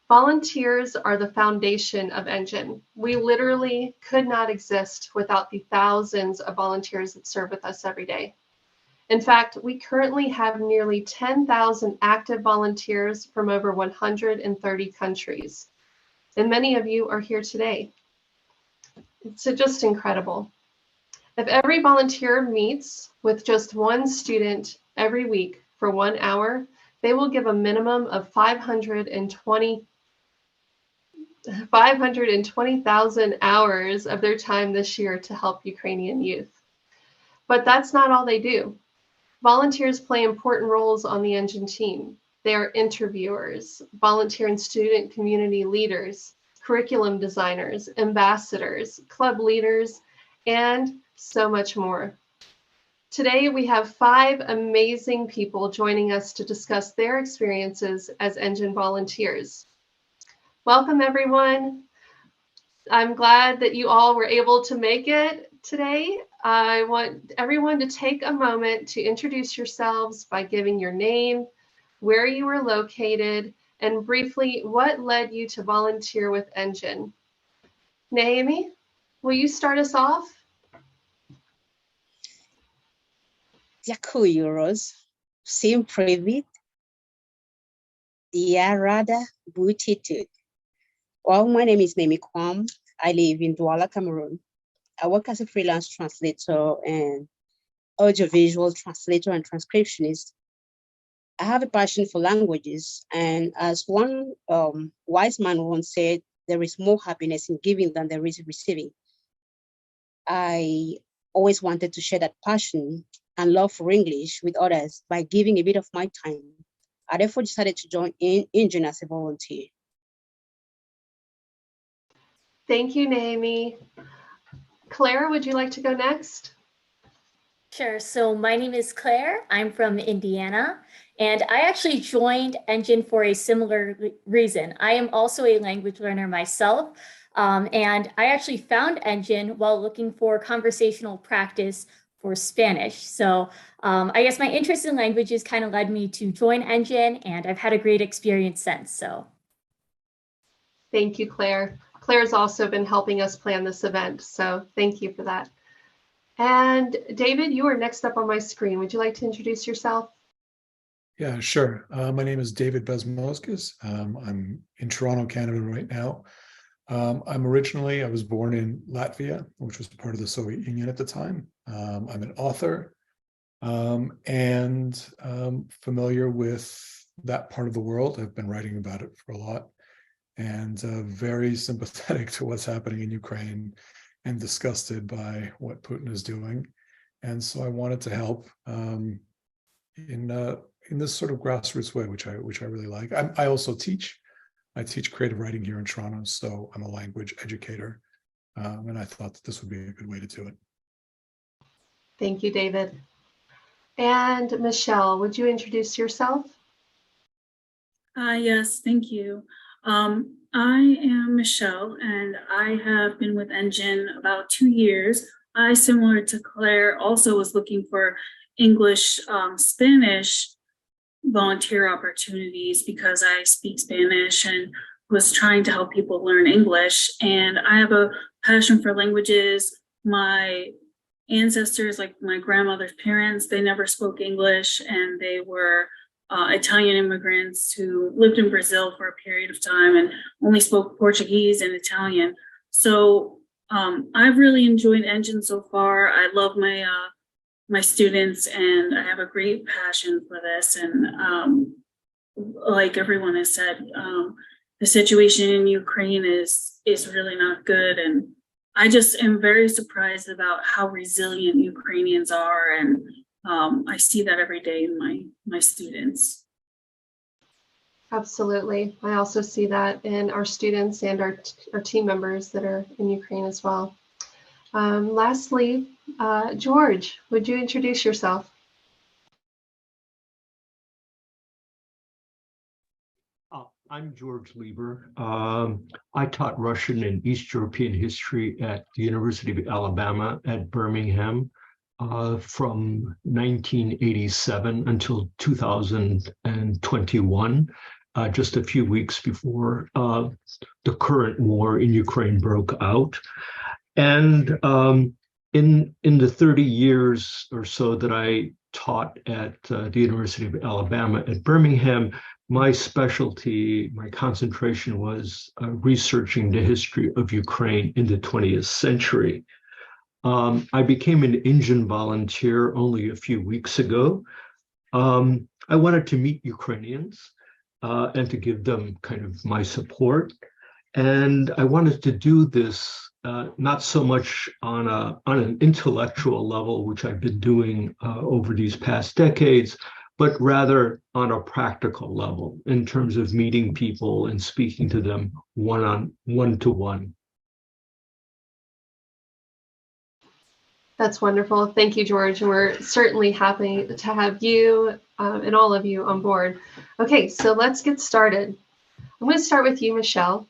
Volunteers are the foundation of ENGin. We literally could not exist without the thousands of volunteers that serve with us every day. In fact, we currently have nearly 10,000 active volunteers from over 130 countries. And many of you are here today. It's just incredible. If every volunteer meets with just one student every week for 1 hour, they will give a minimum of 520,000 hours of their time this year to help Ukrainian youth. But that's not all they do. Volunteers play important roles on the ENGin team. They are interviewers, volunteer and student community leaders, curriculum designers, ambassadors, club leaders, and so much more. Today, we have 5 amazing people joining us to discuss their experiences as ENGin volunteers. Welcome, everyone. I'm glad that you all were able to make it today. I want everyone to take a moment to introduce yourselves by giving your name, where you were located, and briefly what led you to volunteer with ENGin. Naomi, will you start us off? Дякую, Rose. Всім привіт. Я рада бути тут. Well, my name is Naomi Kwam. I live in Douala, Cameroon. I work as a freelance translator and audiovisual translator and transcriptionist. I have a passion for languages, and as one wise man once said, there is more happiness in giving than there is in receiving. I always wanted to share that passion and love for English with others by giving a bit of my time. I therefore decided to join ENGin as a volunteer. Thank you, Naomi. Claire, would you like to go next? Sure. So my name is Claire. I'm from Indiana, and I actually joined ENGin for a similar reason. I am also a language learner myself, and I actually found ENGin while looking for conversational practice for Spanish. So I guess my interest in languages kind of led me to join ENGin, and I've had a great experience since. So thank you, Claire. Claire's also been helping us plan this event, so thank you for that. And David, you are next up on my screen. Would you like to introduce yourself? Yeah, sure. My name is David Bezmoskas. I'm in Toronto, Canada right now. I was born in Latvia, which was part of the Soviet Union at the time. I'm an author and familiar with that part of the world. I've been writing about it for a lot, and very sympathetic to what's happening in Ukraine and disgusted by what Putin is doing. And so I wanted to help in this sort of grassroots way, which I really like. I also teach. I teach creative writing here in Toronto, so I'm a language educator, and I thought that this would be a good way to do it. Thank you, David. And Michelle, would you introduce yourself? Yes, thank you. I am Michelle, and I have been with ENGin about 2 years. I, similar to Claire, also was looking for English, Spanish volunteer opportunities because I speak Spanish and was trying to help people learn English. And I have a passion for languages. My ancestors, like my grandmother's parents, they never spoke English, and they were Italian immigrants who lived in Brazil for a period of time and only spoke Portuguese and Italian. So I've really enjoyed ENGin so far. I love my students, and I have a great passion for this. And like everyone has said, the situation in Ukraine is really not good. And I just am very surprised about how resilient Ukrainians are. And I see that every day in my students. Absolutely. I also see that in our students and our team members that are in Ukraine as well. Lastly, George, would you introduce yourself? I'm George Lieber. I taught Russian and East European history at the University of Alabama at Birmingham from 1987 until 2021. just a few weeks before the current war in Ukraine broke out. And in the 30 years or so that I taught at the University of Alabama at Birmingham, my specialty, my concentration was researching the history of Ukraine in the 20th century. I became an ENGin volunteer only a few weeks ago. I wanted to meet Ukrainians and to give them kind of my support. And I wanted to do this not so much on an intellectual level, which I've been doing over these past decades, but rather on a practical level in terms of meeting people and speaking to them one-to-one. That's wonderful. Thank you, George. And we're certainly happy to have you and all of you on board. Okay, so let's get started. I'm going to start with you, Michelle.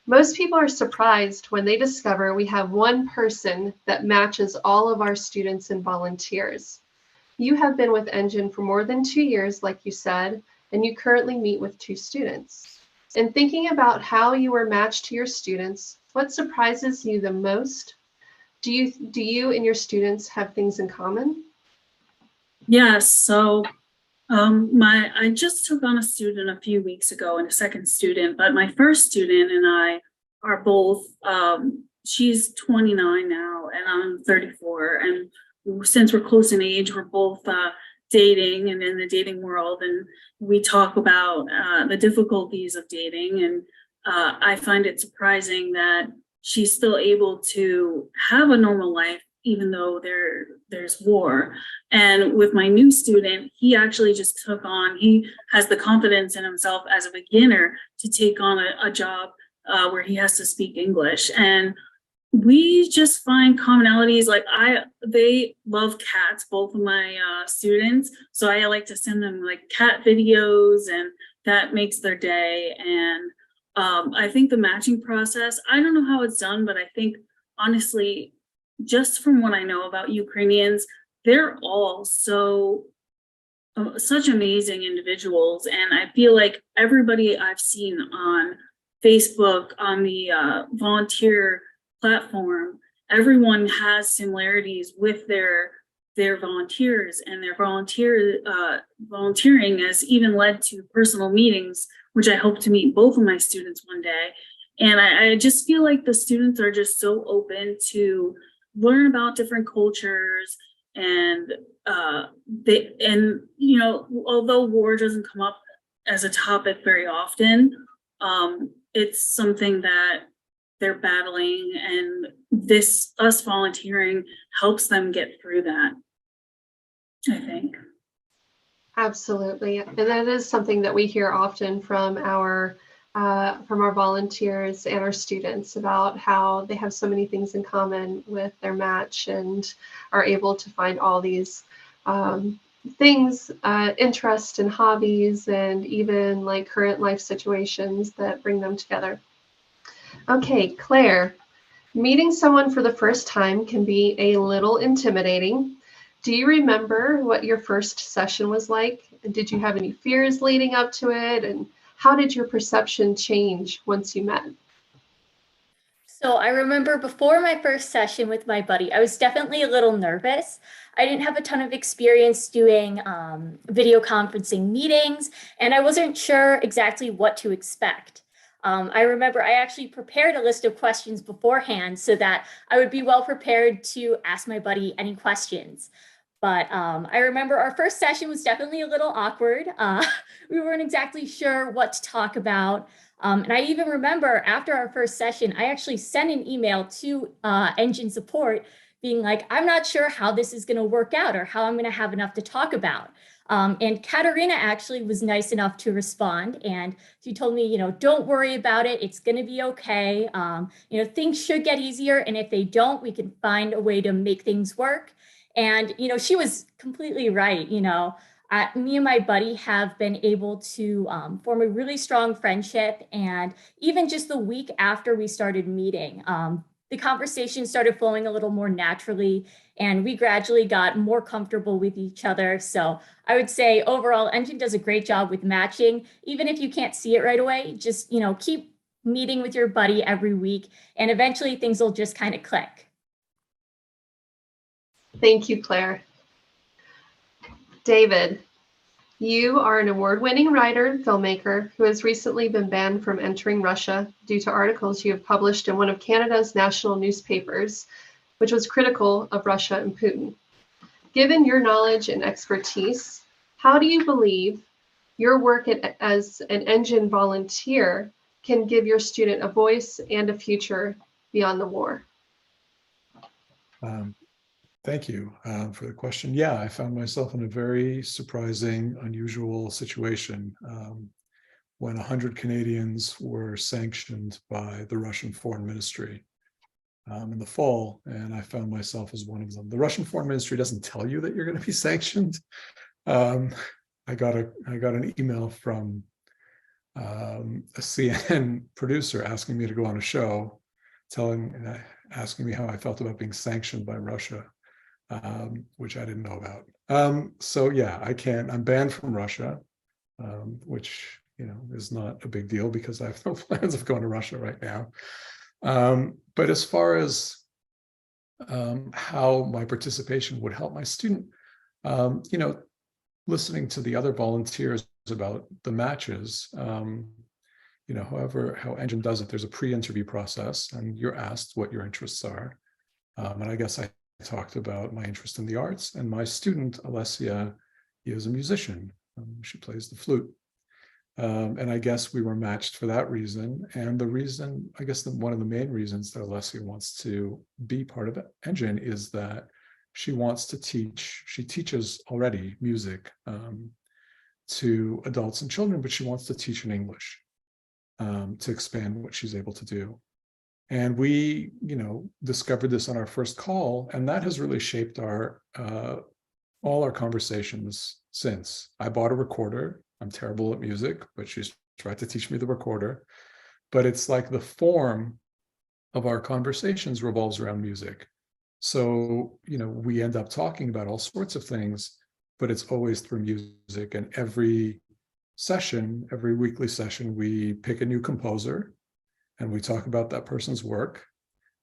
Most people are surprised when they discover we have one person that matches all of our students and volunteers. You have been with ENGin for more than 2 years, like you said, and you currently meet with 2 students. In thinking about how you were matched to your students, what surprises you the most? Do you and your students have things in common? Yes, so I just took on a student a few weeks ago and a second student, but my first student and I are both, she's 29 now and I'm 34. And since we're close in age, we're both dating and in the dating world. And we talk about the difficulties of dating. And I find it surprising that she's still able to have a normal life, even though there's war. And with my new student, he actually just took on, he has the confidence in himself as a beginner to take on a job where he has to speak English. And we just find commonalities. Like they love cats, both of my students. So I like to send them like cat videos and that makes their day. And I think the matching process, I don't know how it's done, but I think honestly, just from what I know about Ukrainians, they're all such amazing individuals. And I feel like everybody I've seen on Facebook, on the volunteer platform, everyone has similarities with their volunteers, and their volunteering has even led to personal meetings, which I hope to meet both of my students one day. And I just feel like the students are just so open to learn about different cultures, and although war doesn't come up as a topic very often, it's something that they're battling, and us volunteering helps them get through that, I think. Absolutely. And that is something that we hear often from our volunteers and our students about how they have so many things in common with their match and are able to find all these things, interests and hobbies, and even like current life situations that bring them together. Okay, Claire, meeting someone for the first time can be a little intimidating. Do you remember what your first session was like? Did you have any fears leading up to it? And how did your perception change once you met? So I remember before my first session with my buddy, I was definitely a little nervous. I didn't have a ton of experience doing video conferencing meetings, and I wasn't sure exactly what to expect. I remember I actually prepared a list of questions beforehand so that I would be well prepared to ask my buddy any questions. But I remember our first session was definitely a little awkward. We weren't exactly sure what to talk about. And I even remember after our first session, I actually sent an email to ENGin support being like, I'm not sure how this is going to work out or how I'm going to have enough to talk about. And Katerina actually was nice enough to respond, and she told me, don't worry about it. It's going to be okay. Things should get easier. And if they don't, we can find a way to make things work. And, she was completely right. Me and my buddy have been able to form a really strong friendship. And even just the week after we started meeting, the conversation started flowing a little more naturally, and we gradually got more comfortable with each other. So I would say overall, ENGin does a great job with matching. Even if you can't see it right away, just, keep meeting with your buddy every week, and eventually things will just kind of click. Thank you, Claire. David, you are an award-winning writer and filmmaker who has recently been banned from entering Russia due to articles you have published in one of Canada's national newspapers, which was critical of Russia and Putin. Given your knowledge and expertise, how do you believe your work as an ENGin volunteer can give your student a voice and a future beyond the war? Thank you for the question. Yeah, I found myself in a very surprising, unusual situation when 100 Canadians were sanctioned by the Russian Foreign Ministry in the fall, and I found myself as one of them. The Russian Foreign Ministry doesn't tell you that you're going to be sanctioned. I got an email from a CNN producer asking me to go on a show, asking me how I felt about being sanctioned by Russia. Which I didn't know about. So yeah, I'm banned from Russia, which, is not a big deal because I have no plans of going to Russia right now. But as far as how my participation would help my student, listening to the other volunteers about the matches, how ENGin does it, there's a pre-interview process and you're asked what your interests are. And I guess I talked about my interest in the arts, and my student, Alessia, is a musician. She plays the flute. And I guess we were matched for that reason. And the reason, I guess one of the main reasons that Alessia wants to be part of ENGin is that she wants to teach, she teaches already music to adults and children, but she wants to teach in English to expand what she's able to do. And we, discovered this on our first call, and that has really shaped all our conversations since. I bought a recorder. I'm terrible at music, but she's tried to teach me the recorder. But it's like the form of our conversations revolves around music. So, we end up talking about all sorts of things, but it's always through music. And every weekly session, we pick a new composer and we talk about that person's work.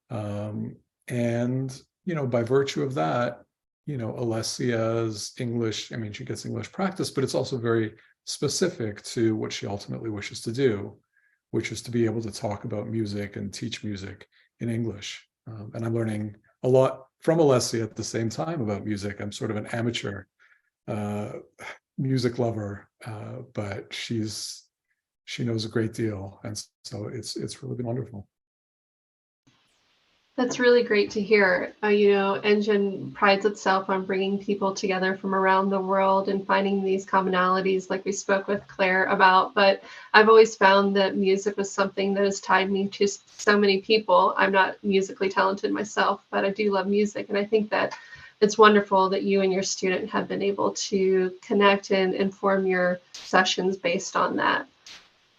And, by virtue of that, Alessia's English, she gets English practice, but it's also very specific to what she ultimately wishes to do, which is to be able to talk about music and teach music in English. And I'm learning a lot from Alessia at the same time about music. I'm sort of an amateur music lover, but she knows a great deal, and so it's really been wonderful. That's really great to hear. ENGin prides itself on bringing people together from around the world and finding these commonalities, like we spoke with Claire about. But I've always found that music was something that has tied me to so many people. I'm not musically talented myself, but I do love music, and I think that it's wonderful that you and your student have been able to connect and inform your sessions based on that.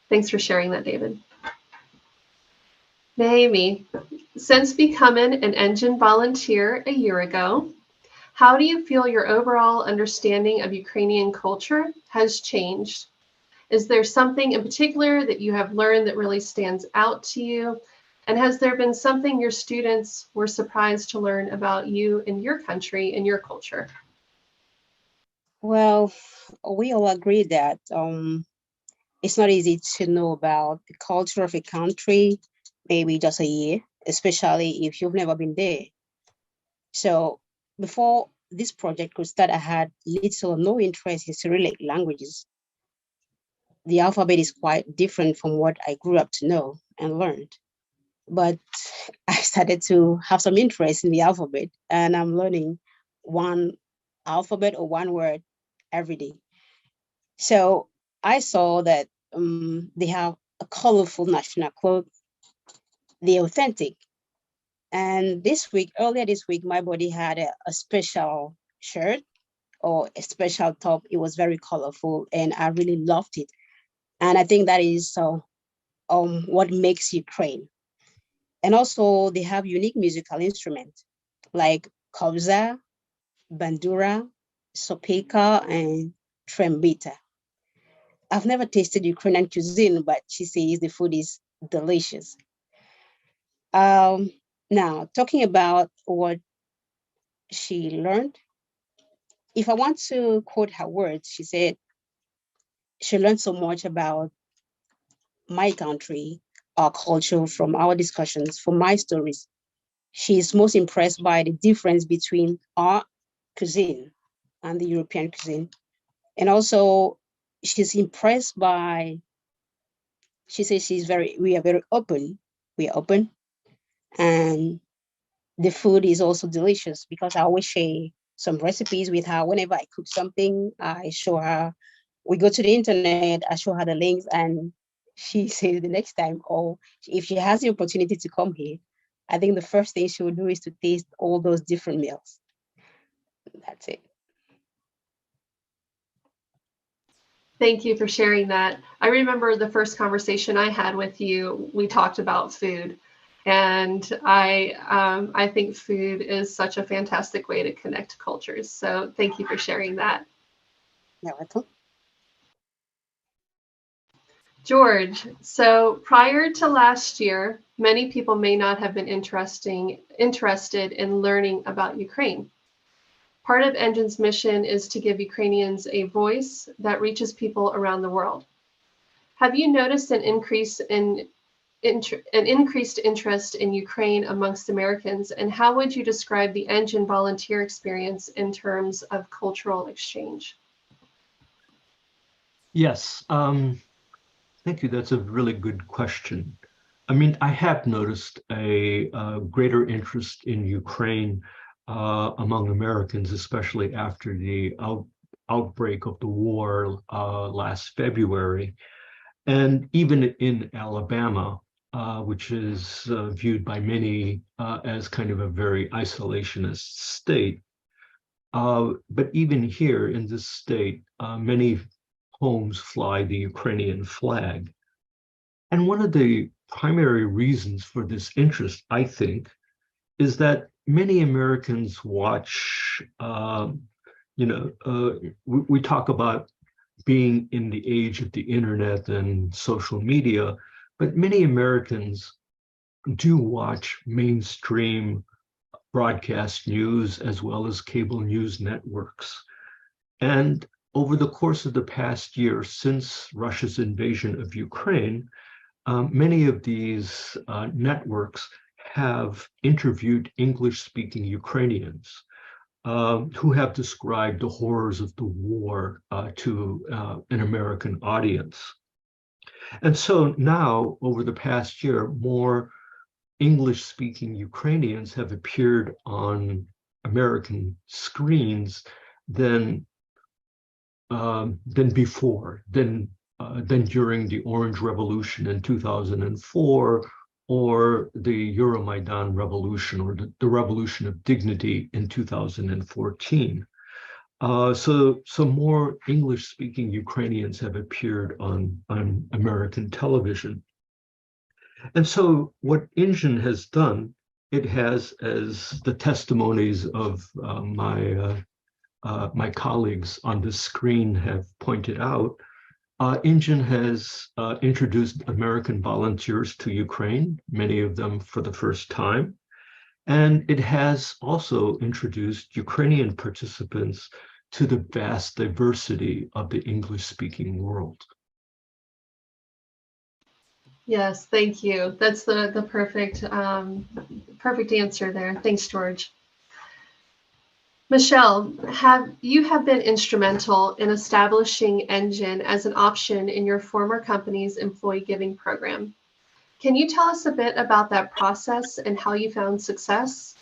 Thanks for sharing that, David. Naomi, since becoming an ENGin volunteer a year ago, how do you feel your overall understanding of Ukrainian culture has changed? Is there something in particular that you have learned that really stands out to you? And has there been something your students were surprised to learn about you and your country and your culture? Well, we all agree that it's not easy to know about the culture of a country, maybe just a year, especially if you've never been there. So before this project could start, I had little or no interest in Cyrillic languages. The alphabet is quite different from what I grew up to know and learned. But I started to have some interest in the alphabet, and I'm learning one alphabet or one word every day. So I saw that they have a colorful national cloth, they're authentic. And earlier this week, my body had a special shirt or a special top. It was very colorful and I really loved it. And I think that is what makes Ukraine. And also they have unique musical instruments like kobza, bandura, sopeka, and trembita. I've never tasted Ukrainian cuisine, but she says the food is delicious. Now, talking about what she learned, if I want to quote her words, she said she learned so much about my country, our culture from our discussions, from my stories. She's most impressed by the difference between our cuisine and the European cuisine. And also, she's impressed by, she says we are very open. We are open. And the food is also delicious because I always share some recipes with her. Whenever I cook something, I show her, we go to the internet, I show her the links, and she says the next time, or if she has the opportunity to come here, I think the first thing she will do is to taste all those different meals. That's it. Thank you for sharing that. I remember the first conversation I had with you, we talked about food. And I think food is such a fantastic way to connect cultures. So thank you for sharing that. You're welcome. George, so prior to last year, many people may not have been interested in learning about Ukraine. Part of ENGin's mission is to give Ukrainians a voice that reaches people around the world. Have you noticed an increased interest in Ukraine amongst Americans, and how would you describe the ENGin volunteer experience in terms of cultural exchange? Yes, thank you. That's a really good question. I mean, I have noticed a greater interest in Ukraine among Americans, especially after the outbreak of the war last February. And even in Alabama, which is viewed by many as kind of a very isolationist state. But even here in this state, many homes fly the Ukrainian flag. And one of the primary reasons for this interest, I think, is that many Americans watch, we talk about being in the age of the internet and social media, but many Americans do watch mainstream broadcast news as well as cable news networks. And over the course of the past year, since Russia's invasion of Ukraine, many of these networks have interviewed English-speaking Ukrainians who have described the horrors of the war to an American audience. And so now, over the past year, more English-speaking Ukrainians have appeared on American screens than before, than during the Orange Revolution in 2004, or the Euromaidan Revolution, or the Revolution of Dignity in 2014. So more English-speaking Ukrainians have appeared on American television. And so what ENGin has done, it has, as the testimonies of my colleagues on the screen have pointed out, ENGin has introduced American volunteers to Ukraine, many of them for the first time. And it has also introduced Ukrainian participants to the vast diversity of the English-speaking world. Yes, thank you. That's the perfect answer there. Thanks, George. Michelle, you have been instrumental in establishing ENGin as an option in your former company's employee giving program. Can you tell us a bit about that process and how you found success?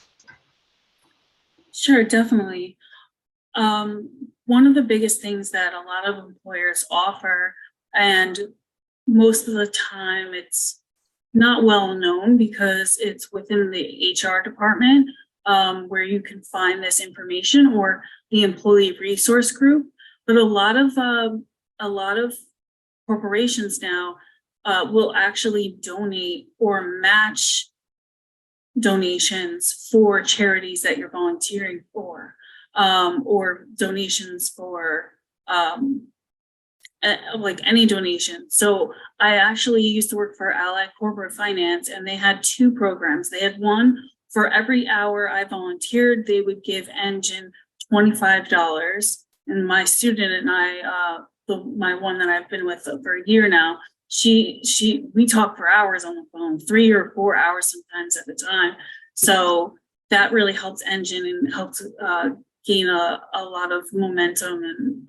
Sure, definitely. One of the biggest things that a lot of employers offer, and most of the time it's not well known because it's within the HR department, where you can find this information, or the employee resource group. But a lot of corporations now will actually donate or match donations for charities that you're volunteering for, or donations for like any donation. So I actually used to work for Ally Corporate Finance, and they had two programs. They had one for every hour I volunteered, they would give ENGin $25. And my student and I, my one that I've been with for a year now, we talk for hours on the phone, 3 or 4 hours sometimes at a time. So that really helps ENGin and helps gain a lot of momentum and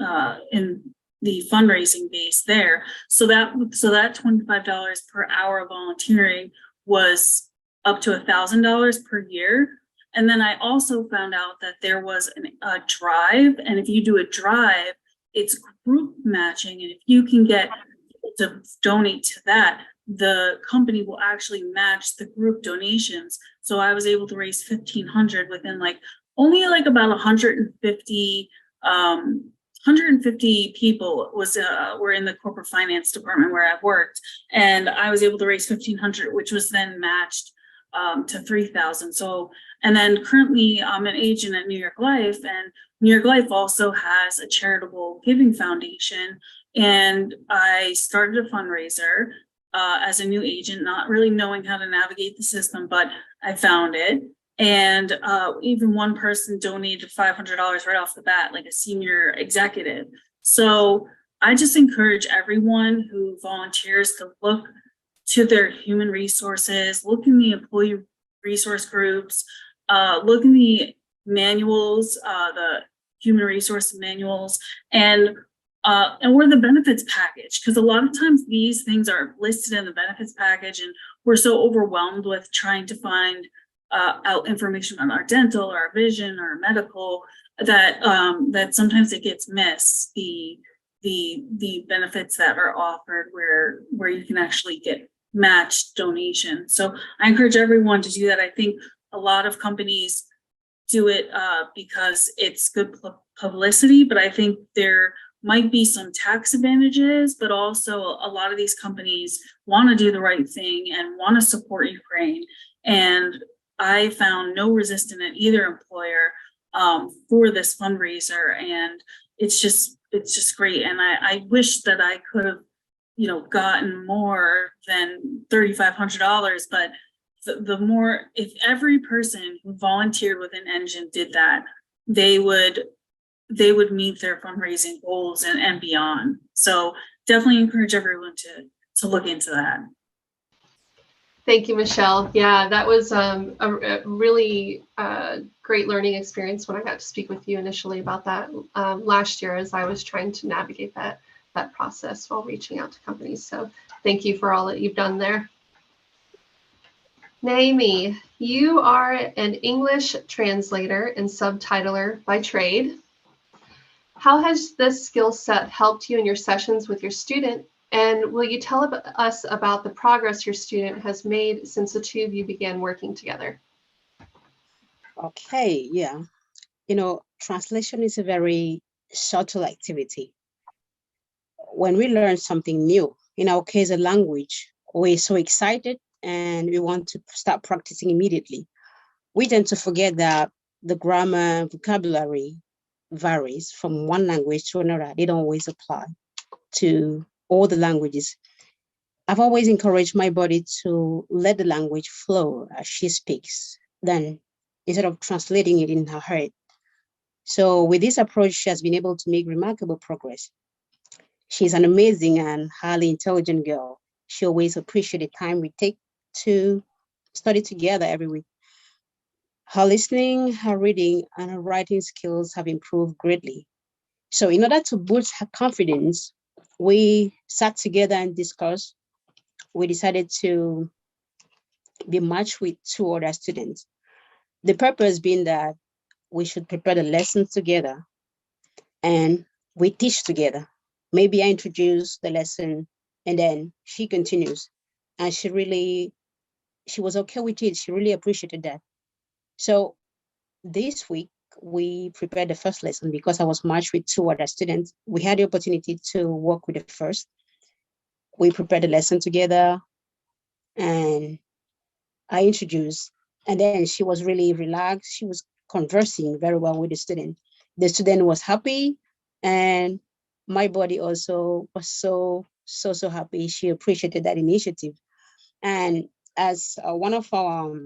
in the fundraising base there. So that $25 per hour of volunteering was up to $1,000 per year. And then I also found out that there was a drive, and if you do a drive, it's group matching, and if you can get people to donate to that, the company will actually match the group donations. So I was able to raise $1,500 within only about 150 people were in the corporate finance department where I've worked, and I was able to raise $1,500, which was then matched to $3,000. So, and then currently I'm an agent at New York Life, and New York Life also has a charitable giving foundation. And I started a fundraiser as a new agent, not really knowing how to navigate the system, but I found it. And even one person donated $500 right off the bat, like a senior executive. So I just encourage everyone who volunteers to look to their human resources, look in the employee resource groups, look in the manuals, the human resource manuals, and or the benefits package, because a lot of times these things are listed in the benefits package, and we're so overwhelmed with trying to find out information on our dental, our vision, our medical, that that sometimes it gets missed, the benefits that are offered where you can actually get matched donation. So I encourage everyone to do that. I think a lot of companies do it because it's good publicity, but I think there might be some tax advantages, but also a lot of these companies want to do the right thing and want to support Ukraine. And I found no resistance at either employer for this fundraiser, and it's just great. And I wish that I could have, gotten more than $3,500, but the more, if every person who volunteered within ENGin did that, they would meet their fundraising goals and beyond. So definitely encourage everyone to look into that. Thank you, Michelle. Yeah, that was a really great learning experience when I got to speak with you initially about that last year, as I was trying to navigate that process while reaching out to companies. So thank you for all that you've done there. Naomi, you are an English translator and subtitler by trade. How has this skill set helped you in your sessions with your student? And will you tell us about the progress your student has made since the two of you began working together? Okay, yeah. Translation is a very subtle activity. When we learn something new, in our case, a language, we're so excited and we want to start practicing immediately. We tend to forget that the grammar, vocabulary varies from one language to another. They don't always apply to all the languages. I've always encouraged my body to let the language flow as she speaks, then instead of translating it in her head. So with this approach, she has been able to make remarkable progress. She's an amazing and highly intelligent girl. She always appreciates the time we take to study together every week. Her listening, her reading, and her writing skills have improved greatly. So in order to boost her confidence, we sat together and discussed. We decided to be matched with 2 other students. The purpose being that we should prepare the lessons together and we teach together. Maybe I introduce the lesson and then she continues. And she was okay with it. She really appreciated that. So this week, we prepared the first lesson because I was matched with 2 other students. We had the opportunity to work with the first. We prepared the lesson together and I introduced And then she was really relaxed. She was conversing very well with the student. The student was happy, and my body also was so happy. She appreciated that initiative. And as one of our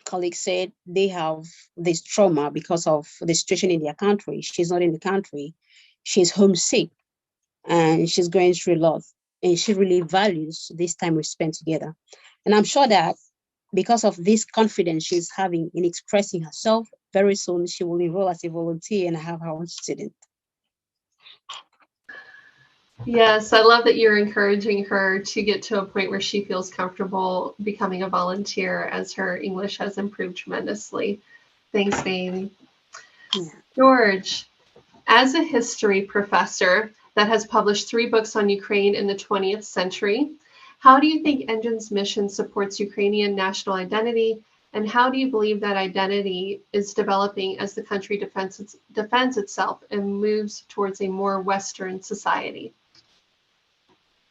colleagues said, they have this trauma because of the situation in their country. She's not in the country. She's homesick and she's going through a lot. And she really values this time we spent together. And I'm sure that because of this confidence she's having in expressing herself, very soon she will enroll as a volunteer and have her own student. Yes, I love that you're encouraging her to get to a point where she feels comfortable becoming a volunteer as her English has improved tremendously. Thanks, Naomi. Yeah. George, as a history professor that has published 3 books on Ukraine in the 20th century, how do you think ENGin's mission supports Ukrainian national identity, and how do you believe that identity is developing as the country defends itself and moves towards a more Western society?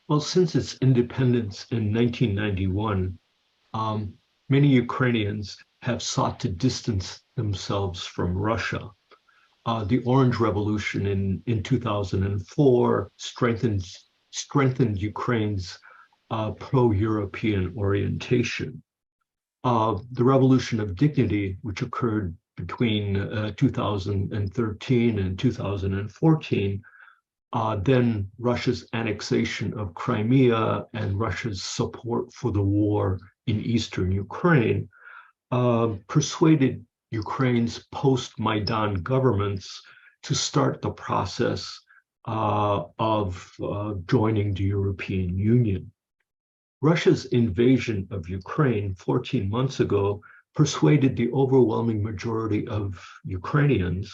Well, since its independence in 1991, many Ukrainians have sought to distance themselves from Russia. The Orange Revolution in 2004 strengthened Ukraine's pro-European orientation. The Revolution of Dignity, which occurred between 2013 and 2014, then Russia's annexation of Crimea and Russia's support for the war in eastern Ukraine persuaded Ukraine's post-Maidan governments to start the process of joining the European Union. Russia's invasion of Ukraine 14 months ago persuaded the overwhelming majority of Ukrainian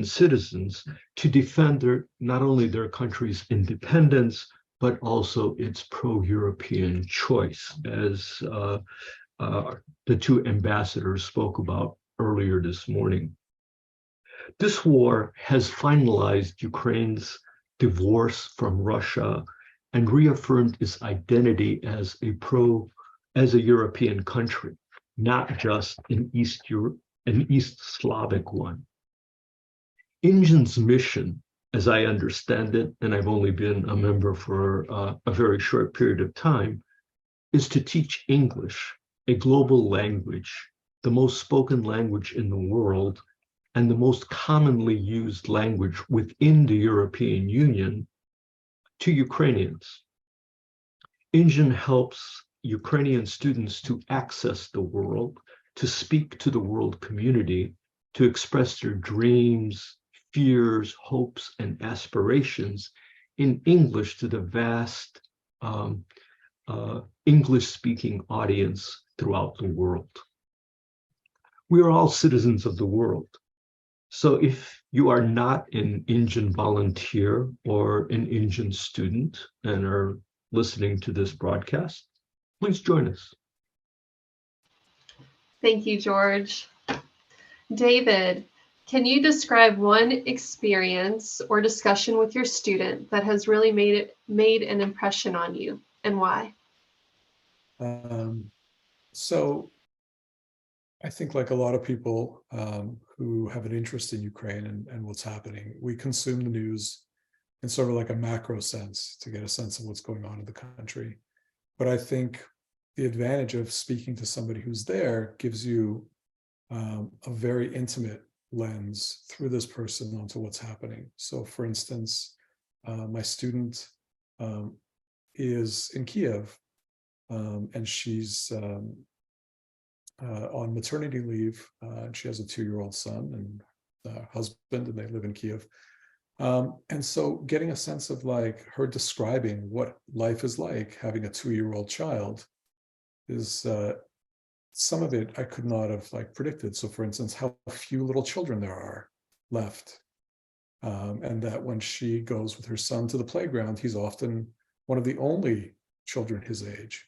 citizens to defend not only their country's independence, but also its pro-European choice, as the 2 ambassadors spoke about earlier this morning. This war has finalized Ukraine's divorce from Russia and reaffirmed its identity as a European country, not just an East Slavic one. ENGin's mission, as I understand it, and I've only been a member for a very short period of time, is to teach English, a global language, the most spoken language in the world, and the most commonly used language within the European Union, to Ukrainians. ENGin helps Ukrainian students to access the world, to speak to the world community, to express their dreams, fears, hopes, and aspirations in English to the vast English-speaking audience throughout the world. We are all citizens of the world. So if you are not an ENGin volunteer or an ENGin student and are listening to this broadcast, please join us. Thank you, George. David, can you describe one experience or discussion with your student that has really made an impression on you, and why? So I think, like a lot of people who have an interest in Ukraine and what's happening, we consume the news in sort of like a macro sense to get a sense of what's going on in the country. But I think the advantage of speaking to somebody who's there gives you a very intimate lens through this person onto what's happening. So for instance, my student is in Kiev, and she's on maternity leave, and she has a 2-year-old son and husband, and they live in Kiev. And so getting a sense of like her describing what life is like having a 2-year-old child is some of it I could not have like predicted. So for instance, how few little children there are left. And that when she goes with her son to the playground, he's often one of the only children his age.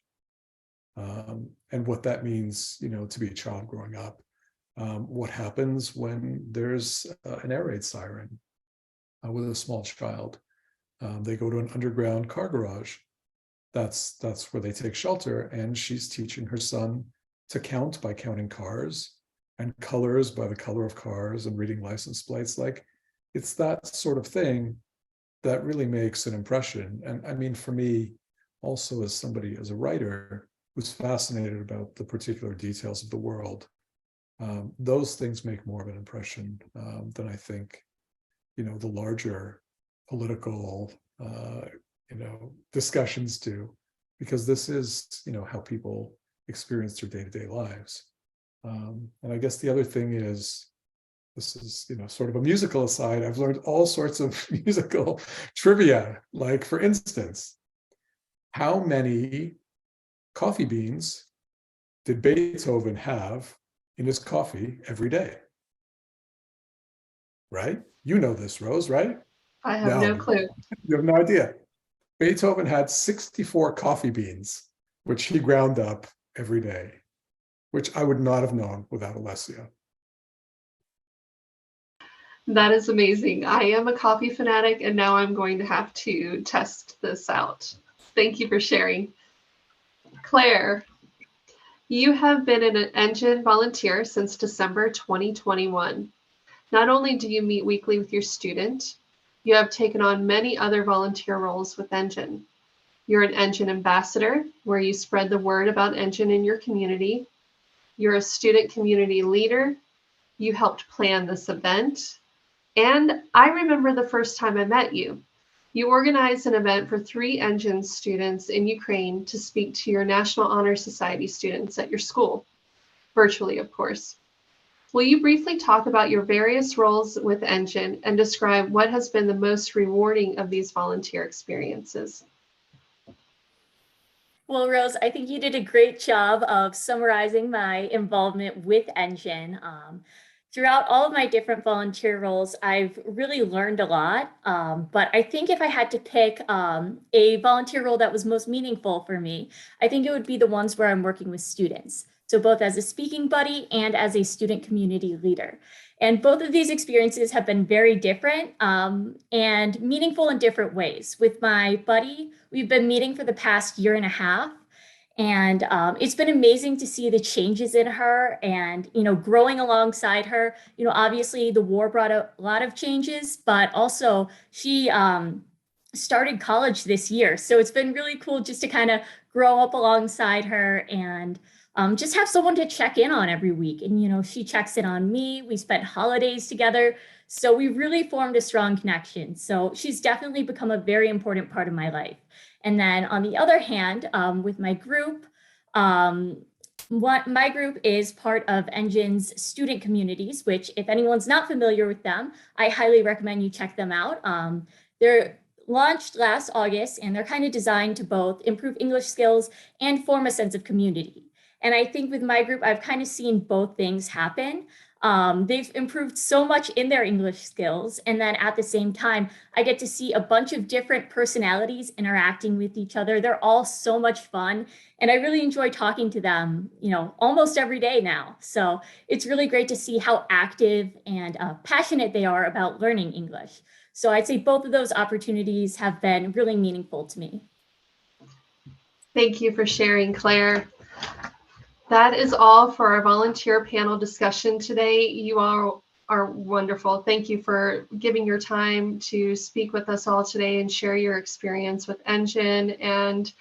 And what that means, you know, to be a child growing up. What happens when there's an air raid siren with a small child? They go to an underground car garage. that's where they take shelter. And she's teaching her son to count by counting cars, and colors by the color of cars, and reading license plates. Like, it's that sort of thing that really makes an impression. And I mean, for me, also as somebody, as a writer who's fascinated about the particular details of the world, those things make more of an impression than I think, the larger political, discussions do, because this is, how people experience their day-to-day lives. And I guess the other thing is, this is, sort of a musical aside, I've learned all sorts of musical trivia. Like, for instance, how many coffee beans did Beethoven have in his coffee every day? Right? You know this, Rose, right? I have no clue. You have no idea. Beethoven had 64 coffee beans, which he ground up every day, which I would not have known without Alessia. That is amazing. I am a coffee fanatic, and now I'm going to have to test this out. Thank you for sharing. Claire, you have been an ENGin volunteer since December 2021. Not only do you meet weekly with your student, you have taken on many other volunteer roles with ENGin. You're an ENGin ambassador, where you spread the word about ENGin in your community. You're a student community leader. You helped plan this event. And I remember the first time I met you. You organized an event for 3 ENGin students in Ukraine to speak to your National Honor Society students at your school, virtually, of course. Will you briefly talk about your various roles with ENGin and describe what has been the most rewarding of these volunteer experiences? Well, Rose, I think you did a great job of summarizing my involvement with ENGin. Throughout all of my different volunteer roles, I've really learned a lot. But I think if I had to pick a volunteer role that was most meaningful for me, I think it would be the ones where I'm working with students. So both as a speaking buddy and as a student community leader. And both of these experiences have been very different and meaningful in different ways. With my buddy, we've been meeting for the past year and a half. And it's been amazing to see the changes in her and, growing alongside her. Obviously the war brought a lot of changes, but also she started college this year. So it's been really cool just to kind of grow up alongside her and just have someone to check in on every week. And, she checks in on me. We spent holidays together. So we really formed a strong connection. So she's definitely become a very important part of my life. And then on the other hand, with my group, my group is part of ENGin's student communities, which if anyone's not familiar with them, I highly recommend you check them out. They're launched last August, and they're kind of designed to both improve English skills and form a sense of community. And I think with my group, I've kind of seen both things happen. They've improved so much in their English skills. And then at the same time, I get to see a bunch of different personalities interacting with each other. They're all so much fun. And I really enjoy talking to them, almost every day now. So it's really great to see how active and passionate they are about learning English. So I'd say both of those opportunities have been really meaningful to me. Thank you for sharing, Claire. That is all for our volunteer panel discussion today. You all are wonderful. Thank you for giving your time to speak with us all today and share your experience with ENGin. And,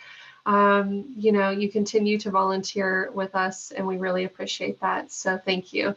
you continue to volunteer with us, and we really appreciate that. So thank you.